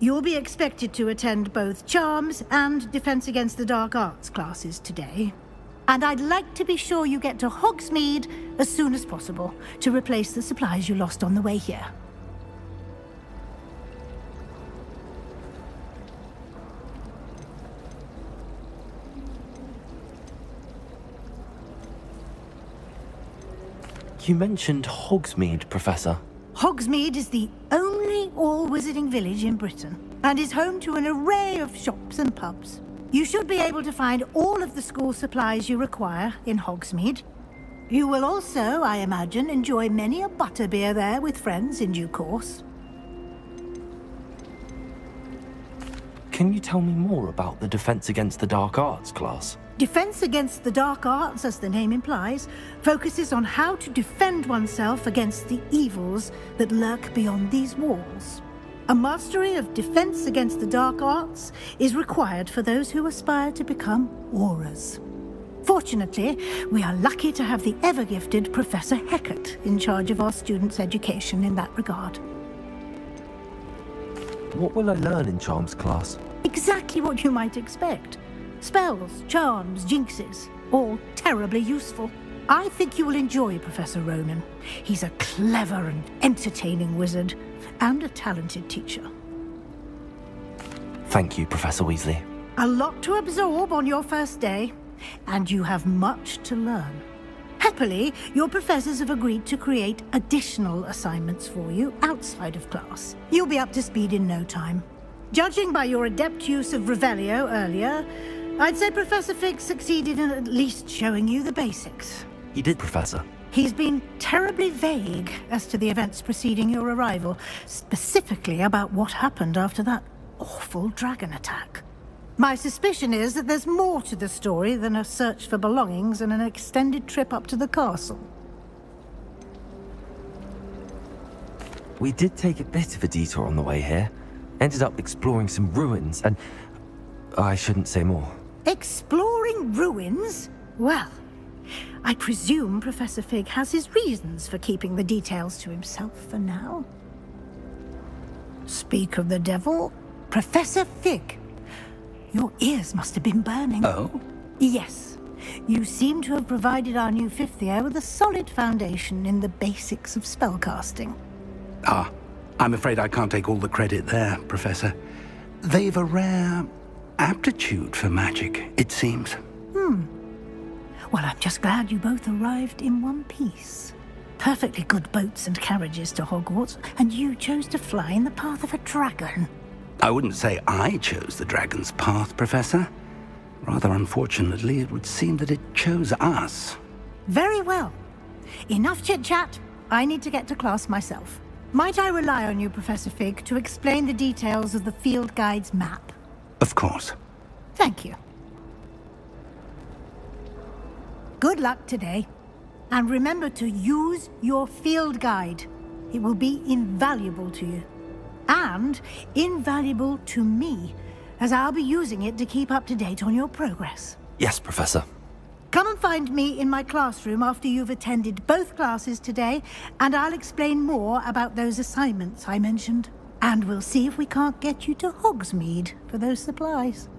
You'll be expected to attend both Charms and Defense Against the Dark Arts classes today. And I'd like to be sure you get to Hogsmeade as soon as possible to replace the supplies you lost on the way here. You mentioned Hogsmeade, Professor. Hogsmeade is the only all-wizarding village in Britain and is home to an array of shops and pubs. You should be able to find all of the school supplies you require in Hogsmeade. You will also, I imagine, enjoy many a butterbeer there with friends in due course. Can you tell me more about the Defense Against the Dark Arts class? Defense Against the Dark Arts, as the name implies, focuses on how to defend oneself against the evils that lurk beyond these walls. A mastery of Defense Against the Dark Arts is required for those who aspire to become Aurors. Fortunately, we are lucky to have the ever-gifted Professor Hecat in charge of our students' education in that regard. What will I learn in Charms class? Exactly what you might expect. Spells, charms, jinxes, all terribly useful. I think you will enjoy Professor Ronan. He's a clever and entertaining wizard, and a talented teacher. Thank you, Professor Weasley. A lot to absorb on your first day, and you have much to learn. Happily, your professors have agreed to create additional assignments for you outside of class. You'll be up to speed in no time. Judging by your adept use of Revelio earlier, I'd say Professor Fig succeeded in at least showing you the basics. He did, Professor. He's been terribly vague as to the events preceding your arrival, specifically about what happened after that awful dragon attack. My suspicion is that there's more to the story than a search for belongings and an extended trip up to the castle. We did take a bit of a detour on the way here. Ended up exploring some ruins and... I shouldn't say more. Exploring ruins? Well, I presume Professor Fig has his reasons for keeping the details to himself for now. Speak of the devil, Professor Fig. Your ears must have been burning. Oh? Yes. You seem to have provided our new fifth year with a solid foundation in the basics of spellcasting. Ah, I'm afraid I can't take all the credit there, Professor. They've a rare aptitude for magic, it seems. Well, I'm just glad you both arrived in one piece. Perfectly good boats and carriages to Hogwarts, and you chose to fly in the path of a dragon. I wouldn't say I chose the dragon's path, Professor. Rather unfortunately, it would seem that it chose us. Very well. Enough chit-chat. I need to get to class myself. Might I rely on you, Professor Fig, to explain the details of the field guide's map? Of course. Thank you. Good luck today. And remember to use your field guide. It will be invaluable to you. And invaluable to me, as I'll be using it to keep up to date on your progress. Yes, Professor. Come and find me in my classroom after you've attended both classes today, and I'll explain more about those assignments I mentioned. And we'll see if we can't get you to Hogsmeade for those supplies.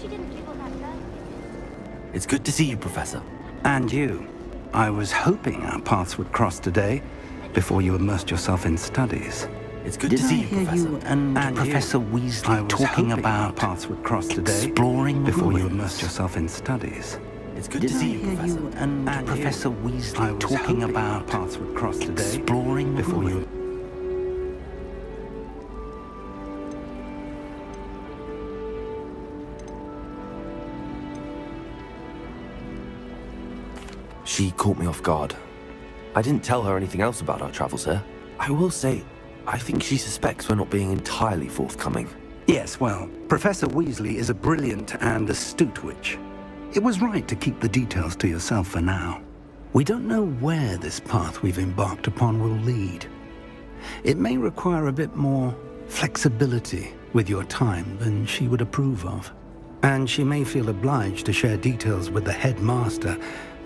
she didn't give all that back. It's good to see you, Professor. And you. I was hoping our paths would cross today, before you immersed yourself in studies. It's good to see you, Professor. You and Professor Weasley talking about paths would cross today, exploring before you immersed yourself in studies? It's good to see you, Professor. You and Professor Weasley talking about paths would cross today, exploring before you. She caught me off guard. I didn't tell her anything else about our travels here. I will say, I think she suspects we're not being entirely forthcoming. Yes, well, Professor Weasley is a brilliant and astute witch. It was right to keep the details to yourself for now. We don't know where this path we've embarked upon will lead. It may require a bit more flexibility with your time than she would approve of. And she may feel obliged to share details with the headmaster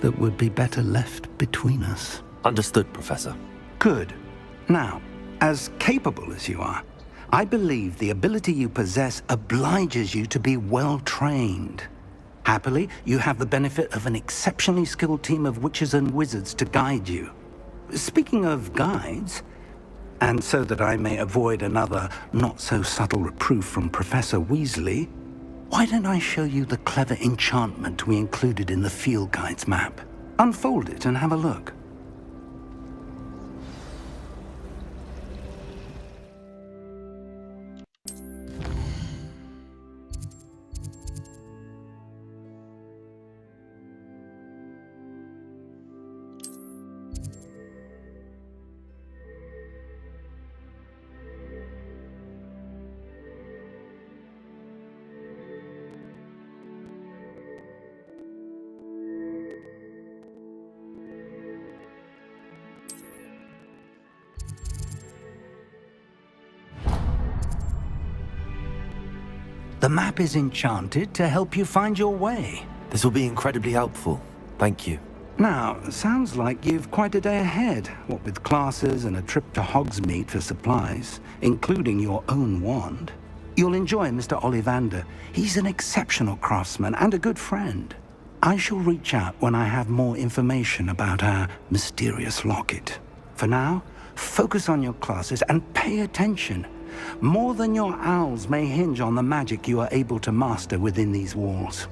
that would be better left between us. Understood, Professor. Good. Now, as capable as you are, I believe the ability you possess obliges you to be well-trained. Happily, you have the benefit of an exceptionally skilled team of witches and wizards to guide you. Speaking of guides, and so that I may avoid another not-so-subtle reproof from Professor Weasley, why don't I show you the clever enchantment we included in the field guide's map? Unfold it and have a look. The map is enchanted to help you find your way. This will be incredibly helpful. Thank you. Now, sounds like you've quite a day ahead, what with classes and a trip to Hogsmeade for supplies, including your own wand. You'll enjoy Mr. Ollivander. He's an exceptional craftsman and a good friend. I shall reach out when I have more information about our mysterious locket. For now, focus on your classes and pay attention. More than your owls may hinge on the magic you are able to master within these walls.